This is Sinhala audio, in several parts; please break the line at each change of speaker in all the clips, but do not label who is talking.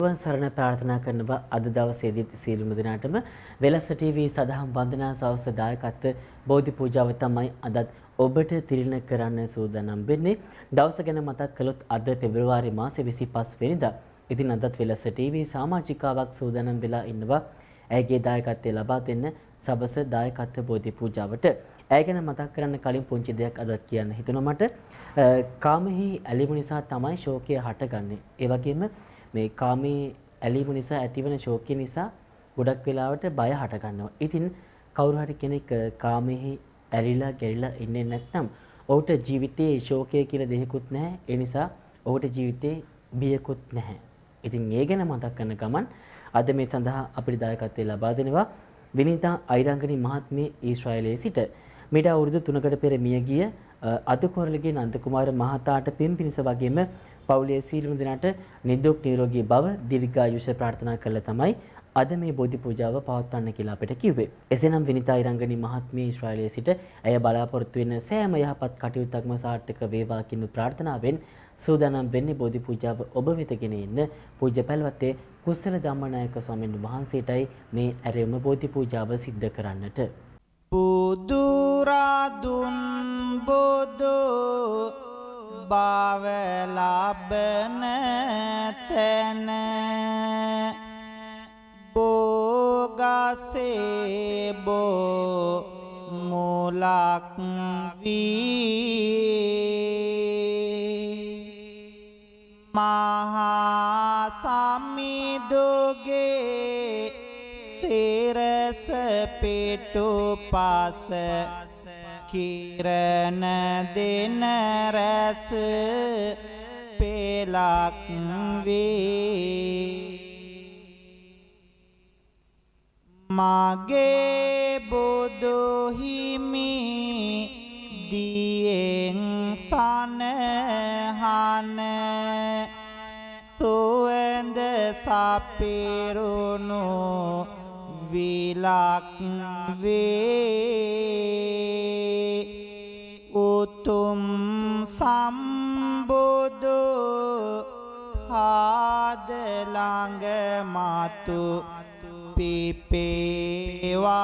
වන් සරණ ප්‍රාර්ථනා කරනවා අද දවසේදී සීලමු දිනාටම වෙලස ටීවී සදහම් වන්දනා සවස් දායකත්ව බෝධි පූජාව තමයි අදත් ඔබට තිරින කරන්න සූදානම් වෙන්නේ. දවස ගැන මතක් කළොත් අද පෙබරවාරි මාසේ 25 වෙනිදා. ඉතින් අදත් වෙලස ටීවී සමාජිකාවක් සූදානම් වෙලා ඉන්නවා. ඇයගේ දායකත්වය ලබා දෙන්න සබස දායකත්ව බෝධි පූජාවට. ඇය ගැන මතක් කරන්න කලින් පුංචි දෙයක් අදත් කියන්න හිතුණා මට. කාමෙහි ඇලීම නිසා තමයි ශෝකය හටගන්නේ. ඒ වගේම මේ කාමී ඇලීම නිසා ඇතිවන ශෝකය නිසා ගොඩක් වෙලාවට බය හට ගන්නවා. ඉතින් කවුරු හරි කෙනෙක් කාමෙහි ඇලිලා ගැලිලා ඉන්නේ නැත්නම් ඔහුට ජීවිතයේ ශෝකය කියලා දෙයක්වත් නැහැ. ඒ නිසා ඔහුට ජීවිතේ බියකුත් නැහැ. ඉතින් ඒ ගැන මතක් කරන ගමන් අද මේ සඳහා අපිට දායකත්වය ලබා දෙනවා විනීතා අයිරංගනි මහත්මිය ඊශ්‍රායලයේ සිට. මීට අවුරුදු 3කට පෙර මිය ගිය අදකොරළගේ නන්ද කුමාර මහතාට පින් පිණිස වගේම පවුලේ සියලුම දෙනාට නිදුක් නිරෝගී බව දීර්ඝායුෂ ප්‍රාර්ථනා කළා තමයි අද මේ බෝධි පූජාව පවත්වන්න කියලා අපිට කිව්වේ. එසේනම් විනිතා ඉරංගනි මහත්මිය ඊශ්‍රායලයේ සිට ඇය බලාපොරොත්තු වෙන සෑම යහපත් කටයුත්තක්ම සාර්ථක වේවා කියන ප්‍රාර්ථනාවෙන් සූදානම් වෙන්නේ බෝධි පූජාව ඔබ වෙත ගෙන එන්න පූජ්‍ය පැලවත්තේ කුසල ධම්මනායක ස්වාමීන් වහන්සේටයි මේ ඇරෙම බෝධි පූජාව සිද්ධ කරන්නට.
බුදු රදුන් බුදු බව ලබන තැන බෝගසේ බෝ මුලක් වී මහා සමිදුගේ සිරස පිටුපස කිරණ දෙන රැස් පෙලක් වේ මගේ බුදු හිමි දියෙන් සනහන සුවඳ සපිරුණු විලක් වේ උතුම් සම්බුදු පාද ළඟ මතු පිපේවා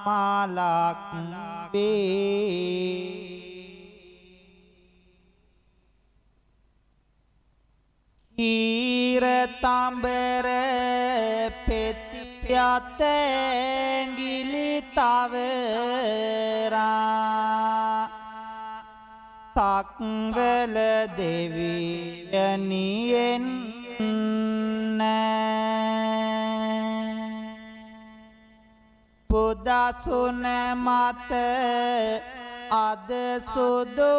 මලක් වේ කීර තඹර පෙති යතැඟිලි තවරා සක්වල දෙවියනියෙන් පුදසුන මත අද සුදු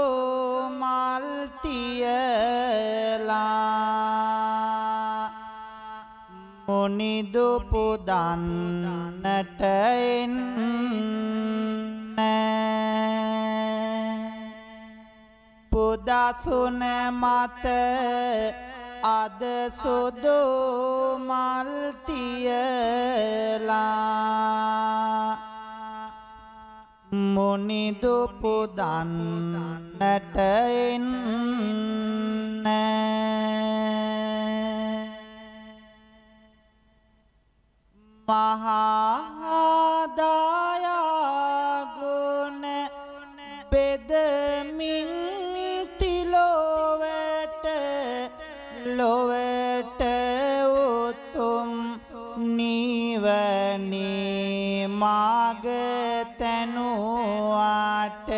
මල් තියලා මුනිදු පුදන්නට එන්න පුදසුන මත අද සුදු මල් තියලා මුනිදු පුදන්නට එන්න මහාදායා ගුණ බෙදමින් තිලොවට ලොවට උතුම් නිවනේ මග තැනුවාට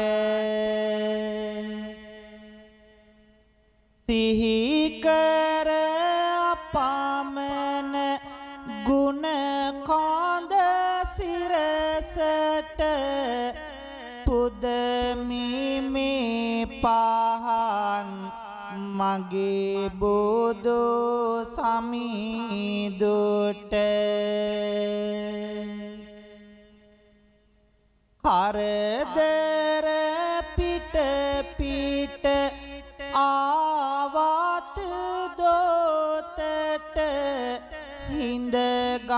සිහිකර අපමණ ගුණ කාන්ද සිරසට පුදමිමේ පහන් මගේ බුදු සමිදුට කරදර පිට පිට ආවත් දෝතට හිඳගත්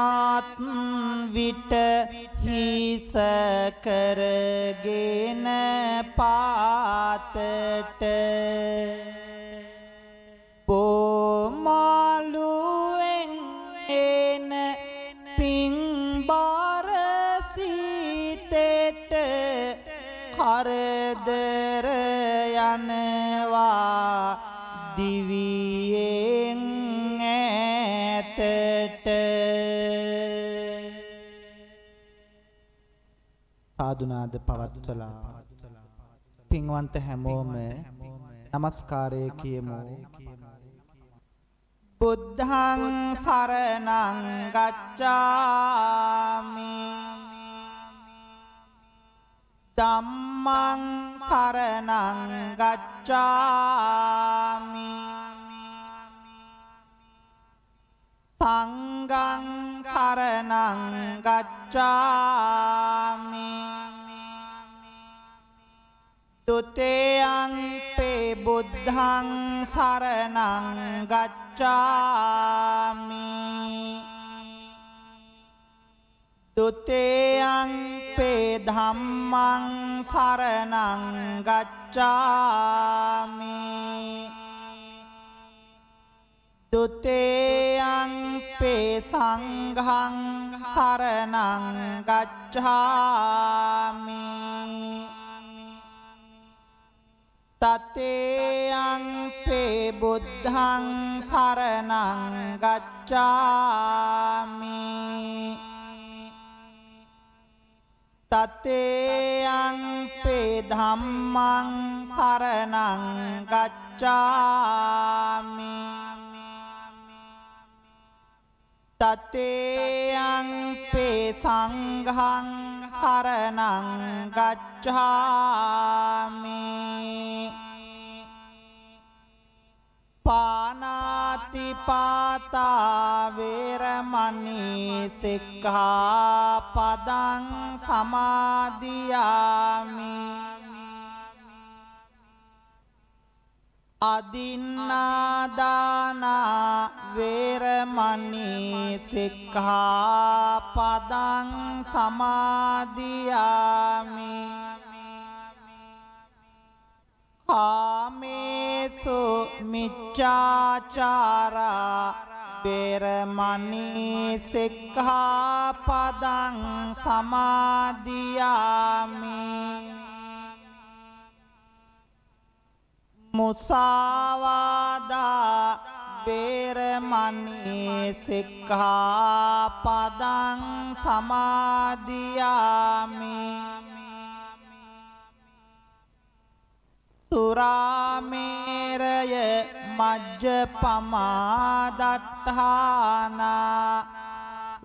විට හිස කරගෙන පාතට බොම බාරසීතෙට කරදර යනවා දිවියෙන් ඈතට සාදුනාද පවත්වලා පින්වන්ත හැමෝම නමස්කාරය කියමු. බුද්ධං සරණං ගච්ඡාමි ධම්මං සරණං ගච්ඡාමි සංඝං සරණං ගච්ඡාමි තුතියං බුද්ධං සරණං ගච්ඡාමි තුතියං ධම්මං සරණං ගච්ඡාමි තුතියං සංඝං සරණං ගච්ඡාමි තතේයං බුද්ධං සරණං ගච්ඡාමි තතේයං ධම්මං සරණං ගච්ඡාමි තතේයං සංඝං සරණං ගච්ඡාමි පානාති පාතා වේරමණී සික්ඛාපදං සමාදියාමි අදින්නාදාන වේරමණී සික්ඛාපදං සමාදියාමි කාමේසු මිච්ඡාචාරා වේරමණී සික්ඛාපදං සමාදියාමි මුසාවාදා වේරමණී සික්ඛාපදං සමාදියාමි සුරාමේරය මජ්ජපමා දට්ඨානා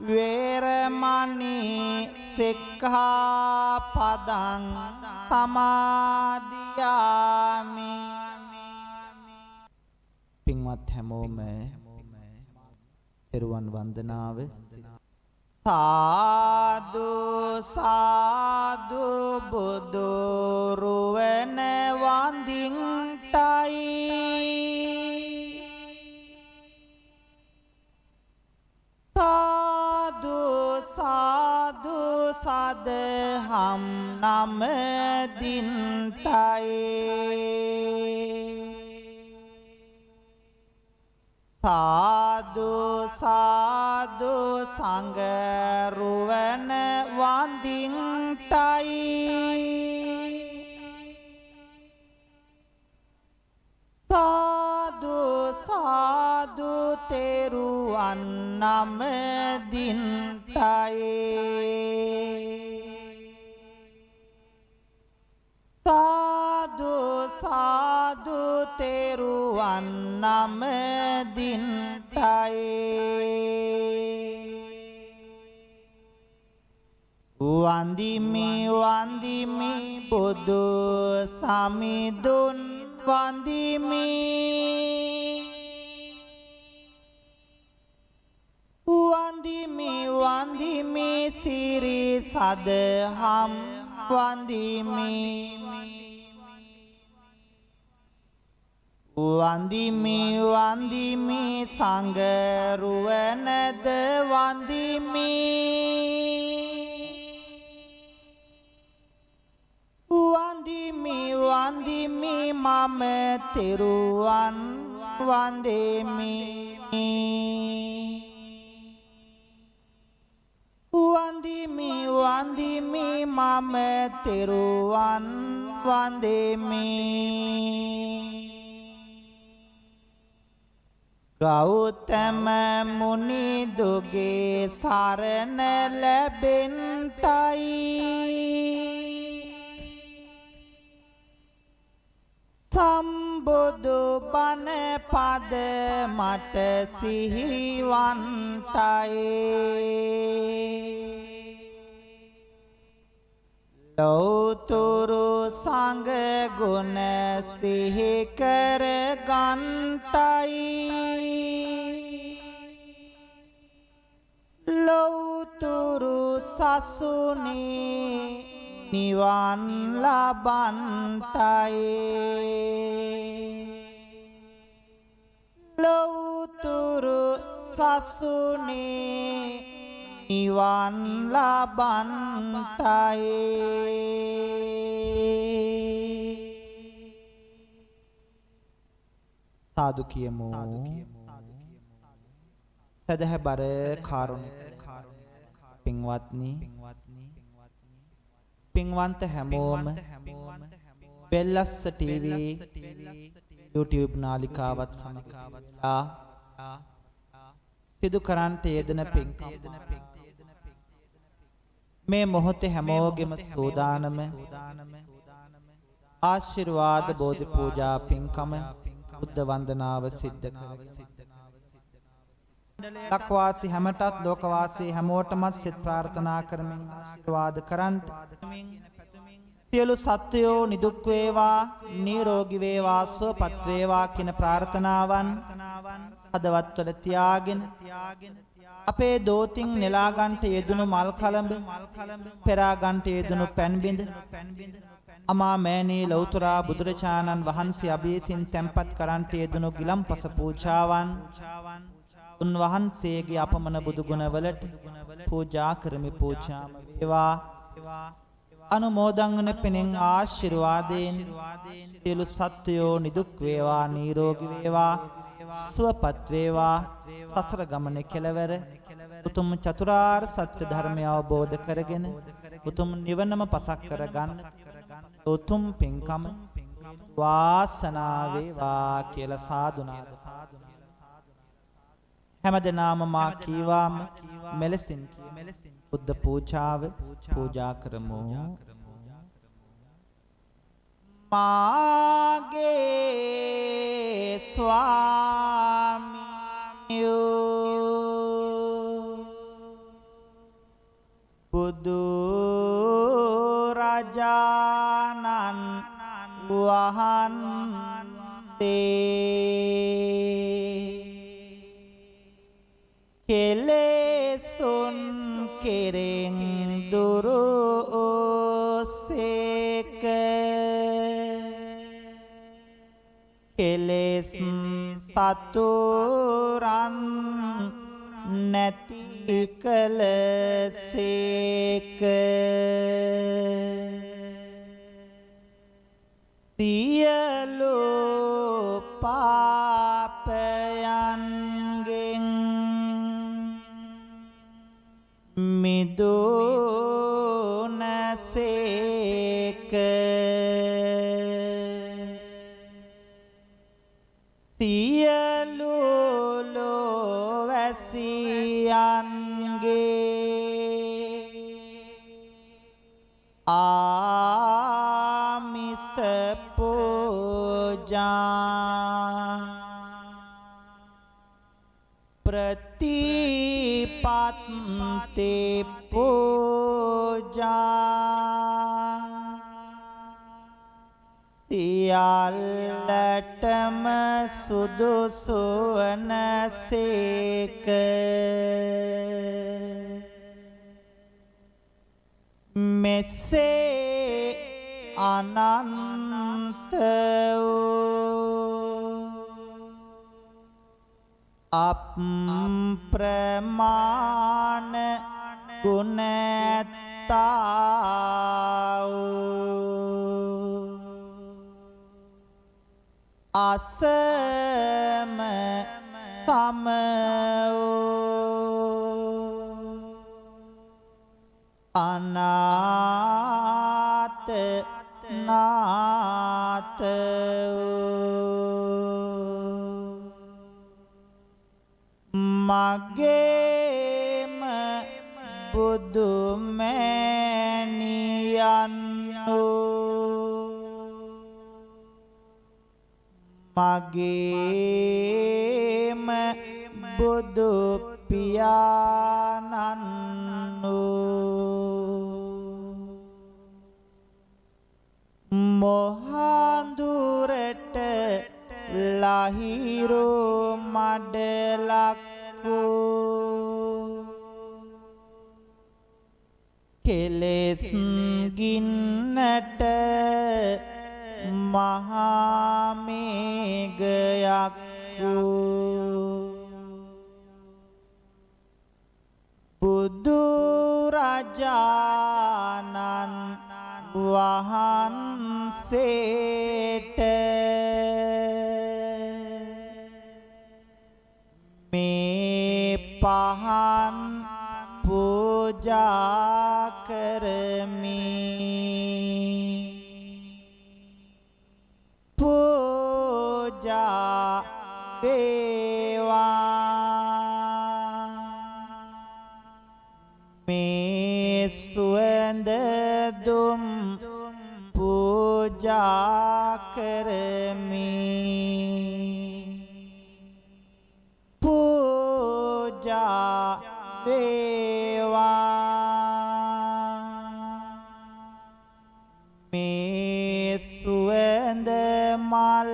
වේරමණී සික්ඛාපදං සමාදියාමි පින්වත් හැමෝම තෙරුවන් වන්දනාව සාදු සාදු බුදු රුවන වඳින්ටයි සාදු සාදු සදහම් නමදින්ටයි සාදු සාදු සංගරුවන වඳින්ටයි සාදු සාදු තෙරුවන් නමදින්ටයි සාදු සාදු තෙරුවන් නමදින්ටයි වන්දිමි වන්දිමි බුදු සමිඳුන් වන්දිමි වන්දිමි වන්දිමි සිරි සදහම් වන්දිමි වන්දිමි වන්දිමි සංගරුවනද වන්දිමි වන්දිමි වන්දිමි මම තෙරුවන් වන්දෙමි වන්දිමි මම තෙරුවන් වන්දිමි ගෞතම මුනි දුගේ සරණ ලැබෙන්ටයි සම්බුදු බණ පද මට සිහිවන්ටයි ලෞතුරු සංඝ ගුණ සිහි කර ගන්ටයි ලෞතුරු සසුනේ නිවන් ලබන්ටයි ලෞතුරු සසුනේ නිවන් ලබන්ටයි සාදු කියමු සදහබර කාරුණික පින්වත්නි පින්වන්ත හැමෝම බෙල්ලස්ස ටීවී YouTube නාලිකාවත් සමග සිදු කරන්නට යෙදෙන පින්කම් මේ මොහොතේ හැමෝගෙම සූදානම ආශිර්වාද බෝධි පූජා පින්කම බුද්ධ වන්දනාව සිද්ධ කරගෙන ලක්වාසී හැමටත් ලෝකවාසී හැමෝටමත් සිත ප්‍රාර්ථනා කරමින් ආශිර්වාද කරන්ට සියලු සත්වයෝ නිදුක් වේවා නිරෝගී වේවා සුවපත් වේවා කියන ප්‍රාර්ථනාවන් හදවත්වල තියාගෙන අපේ දෝතින් නෙලා ගන්නට යෙදුණු මල් කලඹ පෙරා ගන්නට යෙදුණු පැන් බිඳ අමා මෑණී ලෞතුරා බුදුරජාණන් වහන්සේ අභීසින් තැන්පත් කරන්නට යෙදුණු ගිලම්පස පූජාවන් උන්වහන්සේගේ අපමණ බුදු ගුණවලට පූජා කරමි පූජාම වේවා අනුමෝදන් වන පිණින් ආශිර්වාදයෙන් සියලු සත්වයෝ නිදුක් වේවා නිරෝගී වේවා සුවපත් වේවා සසර ගමන කෙලවර උතුම් චතුරාර්ය සත්‍ය ධර්මය අවබෝධ කරගෙන උතුම් නිවනම පසක් කරගන්න උතුම් පින්කම වාසනාව වේවා කියලා සාදුනාද හැමදෙනාම මා කීවාම මෙලෙසින් බුද්ධ පූජාව පූජා කරමු මාගේ ස්වාමියෝ බුදු රජාණන් වහන්සේ කෙලෙසුන් කෙරෙන් දුරු සේක කෙලෙස් සතුරන් නැති කලසේක සියලු පාපයන්ගෙන් මිදුනසේක සියලු ලෝවැසියන්ගේ ආමිස පූජා ප්‍රතිපත්ති පූජා සියල්ලටම සුදුසු වනසේක මෙසේ අනන්ත වූ අප්‍රමාණ ගුණතා වූ අසම සම වූ අනාත නාත මගේම බුදු මෑණියන් මගේම බුදු පියාණන් මොහඳුරට ලහිරු මඩලක්කු කෙලෙස් ගින්නට මහා මේඝයක්කු බුදු රජාණන් වහන්සේට මේ පහන් පූජා කරමි පූජා වේවා මේ සුවඳ දුම් පූජා කරමි පූජා වේවා මේ සුවඳ මල්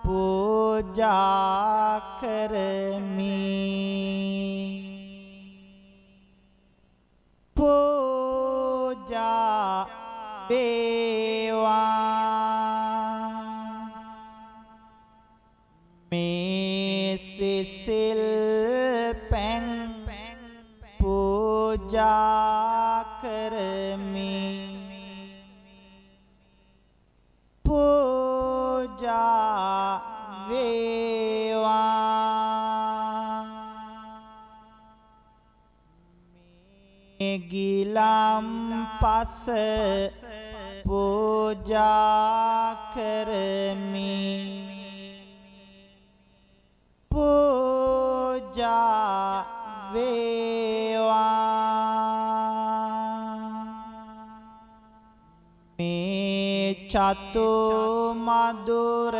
පූජා කරමි පූජා වේවා මේ සිසිල් පැන් පූජා කරමි පූජා වේවා මේ ගිලම් පස පූජා කරමි පූජා වේවා මේ චතු මధుර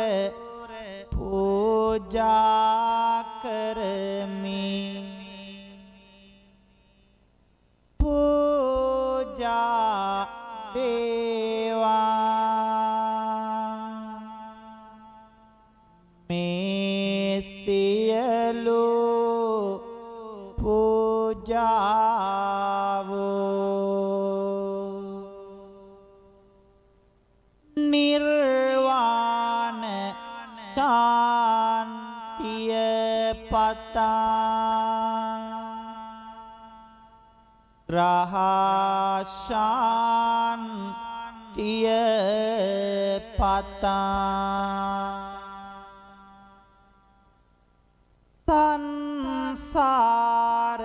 පූජා කරමි පූජා වේවා මේ සියලු පූජාවෝ නිර්වාණ ශාන්තිය පතා රහශාන්තිය පතා සංසාර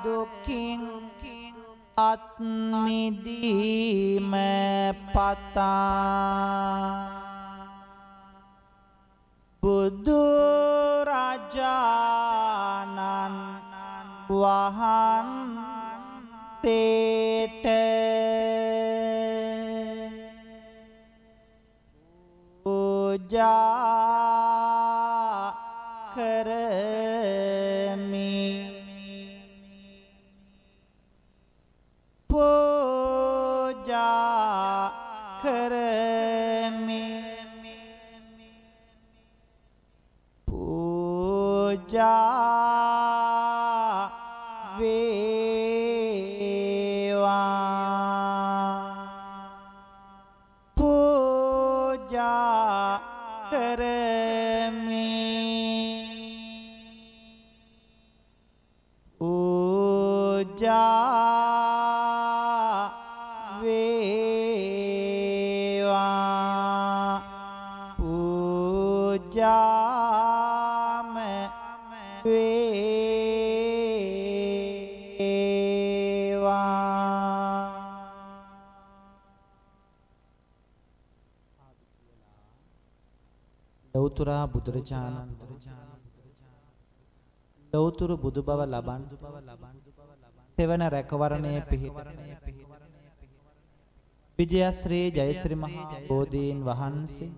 දුකින් අත් මිදීම පතා බුදු රජාණන් වහන්සේට පූජා කරමි පූජා කරමි පූජා වේවා පූජා කරමි පූජා වේවා පූජාම වේවා ලෞතුරා බුදුරජාණන් ලෞතුරු බුදු බව ලබන් තෙවන රැකවරණයේ පිහිට විජයශ්‍රී ජයශ්‍රී මහා බෝධීන් වහන්සේ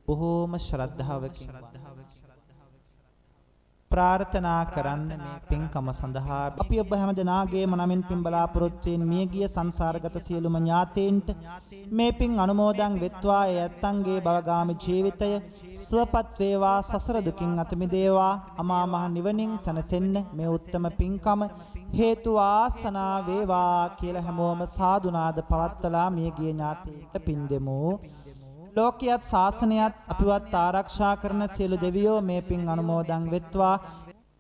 බොහෝම ශ්‍රද්ධාවකින් ප්‍රාර්ථනා කරන්න මේ පින්කම සඳහා අපි ඔබ හැම දෙනාගේම නමින් පින් බලාපොරොත්තු වෙන මියගිය සංසාරගත සියලුම ඥාතීන්ට මේ පින් අනුමෝදන් වෙත්වා ඒ ඇත්තන්ගේ භවගාමී ජීවිතය සුවපත් වේවා සසර දුකින් අත මිදේවා අමා මහ නිවනින් සැනසෙන්න මේ උත්තම පින්කම හේතු ආසනා වේවා කියලා හැමෝම සාදුනාද පවත්වලා මියගිය ඥාතීන්ට පින් දෙමු. ලෝකියත් ශාසනයත් අපිවත් ආරක්ෂා කරන සියලු දෙවියෝ මේ පින් අනුමෝදන් වෙත්වා.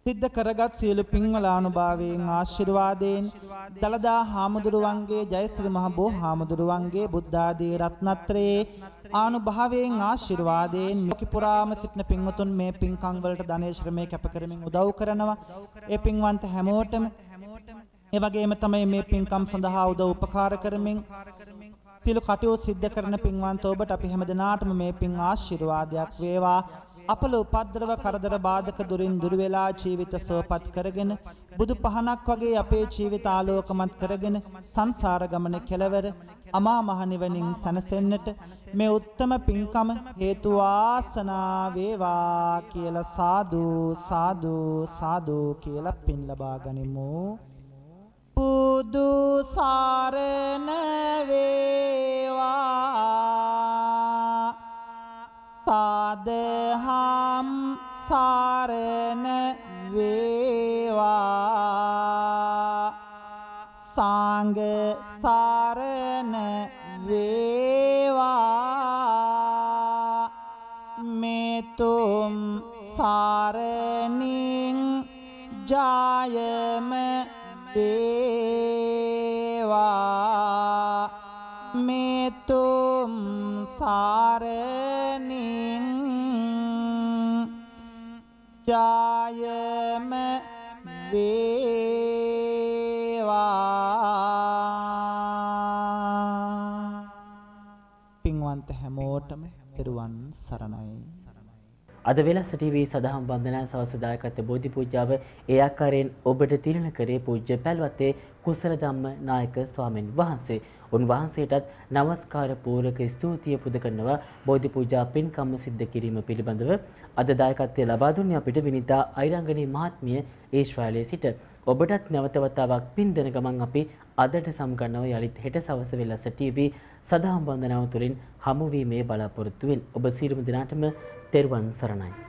සිද්ධ කරගත් සියලු පින්වල අනුභවයෙන් ආශිර්වාදයෙන් දලදා හාමුදුරුවන්ගේ ජයශ්‍රී මහ බෝ හාමුදුරුවන්ගේ බුද්ධ ආදී රත්නත්‍රයේ ආනුභවයෙන් ආශිර්වාදයෙන් ලෝක පුරාම සිටින පින්වතුන් මේ පින්කම් වලට ධනේ ශ්‍රමයේ කැප කරමින් උදව් කරනවා. ඒ පින්වන්ත හැමෝටම ඒ වගේම තමයි මේ පින්කම් සඳහා උදව් උපකාර කරමින් සියලු කටයුතු සිද්ධ කරන පින්වන්ත ඔබට අපි හැමදෙනාටම මේ පින් ආශිර්වාදයක් වේවා. අපල උපද්දරව කරදර බාධක දුරින් දුර වෙලා ජීවිත සුවපත් කරගෙන බුදු පහනක් වගේ අපේ ජීවිත ආලෝකමත් කරගෙන සංසාර ගමන කෙලවර අමා මහ නිවනින් සැනසෙන්නට මේ උත්තම පින්කම හේතු වාසනා වේවා කියලා සාදු සාදු සාදු කියලා පින් ලබා ගනිමු. බුදු සරණ වේවා සාදහම් සරණ වේවා සංඝ සරණ වේවා මෙතුම් සරණින් ජයම වේවා මෙතුම් සරණින් ජයම වේවා. පින්වන්ත හැමෝටම පෙරුවන් සරණයි.
අද වෙලස ටීවී සදහම් වන්දනා සවස දායකත්ව බෝධි පූජාව ඒ ආකාරයෙන් ඔබට තිරණ කරේ පූජ්‍ය පැල්වත්තේ කුසල ධම්ම නායක ස්වාමීන් වහන්සේ. උන්වහන්සේටත් නමස්කාර පූර්වක ස්තුතිය පුද කරනවා. බෝධි පූජා පින්කම් සිද්ධ කිරීම පිළිබඳව අද දායකත්වය ලබා දුන්නේ අපිට විනිතා අයිරංගනී මහත්මිය ඊශ්‍රායලයේ සිට. ඔබටත් නැවත වතාවක් පින් දෙන ගමන් අපි අදට සම්ගන්නව යලිත් හෙට සවස වෙලස ටීවී සදහම් වන්දනාව තුළින් හමු වීමේ බලාපොරොත්තු වෙන ඔබ සියලුම දෙනාටම තෙරුවන් සරණයි.